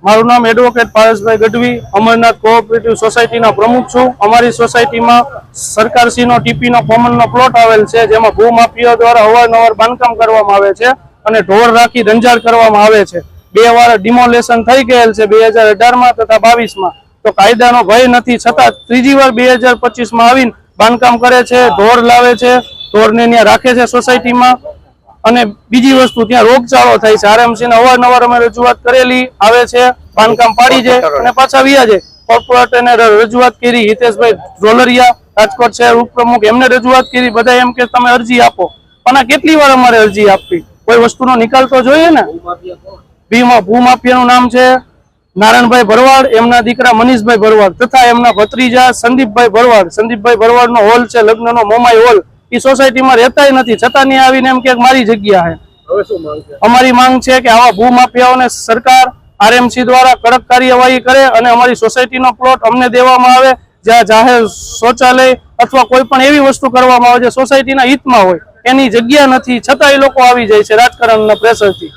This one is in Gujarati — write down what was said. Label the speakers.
Speaker 1: મારું નામ એડવોકેટ પારસભાઈ ગઢવી, અમરનાથ કોઓપરેટિવ સોસાયટીના પ્રમુખ છું। અમારી સોસાયટીમાં સરકારશ્રીનો ટીપીનો કોમનનો પ્લોટ આવેલ છે, જેમાં ભૂમાફિયાઓ દ્વારા અવારનવાર બાંધકામ કરવામાં આવે છે અને ઢોર રાખી રંજાડ કરવામાં આવે છે। 2 વાર ડિમોલેશન થઈ ગયેલ છે, 2018માં તથા 22માં। તો કાયદાનો ભય નથી, છતાં ત્રીજી વાર 2025માં આવીને બાંધકામ કરે છે, ઢોર લાવે છે, ઢોરને ત્યાં રાખે છે સોસાયટીમાં। અને બીજી વસ્તુ, ત્યાં રોગચાળો થાય છે। આરએમસી ને અવારનવાર અમે રજૂઆત કરેલી, આવે છે, બાંધકામ પાડી જાય અને પાછા વ્યા જાય। કોર્પોરેટરને રજૂઆત કરી, હિતેશભાઈ ઢોલરિયા રાજકોટ શહેર ઉપપ્રમુખ, એમને રજૂઆત કરી। બધા એમ કે તમે અરજી આપો, પણ આ કેટલી વાર અમારે અરજી આપવી? કોઈ વસ્તુનો નિકાલ તો જોઈએ ને। ભૂમાફિયાનું નામ છે નારાયણભાઈ ભરવાડ, એમના દીકરા મનીષભાઈ ભરવાડ તથા એમના ભત્રીજા સંદીપભાઈ ભરવાડ। સંદીપભાઈ ભરવાડનો હોલ છે લગ્નનો મોમાઈ હોલ, એ સોસાયટીમાં રહેતા નથી, છતાં નહીં આવીને એમ કે મારી જગ્યા છે। અમારી માંગ છે કે આવા ભૂમાફિયાઓને સરકાર આરએમસી દ્વારા કડક કાર્યવાહી કરે અને અમારી સોસાયટીનો પ્લોટ અમને દેવામાં આવે, જ્યાં જાહેર શૌચાલય અથવા કોઈ પણ એવી વસ્તુ કરવામાં આવે જે સોસાયટીના હિતમાં હોય। એની જગ્યા નથી, છતાં એ લોકો આવી જાય છે રાજકારણના પ્રેશરથી।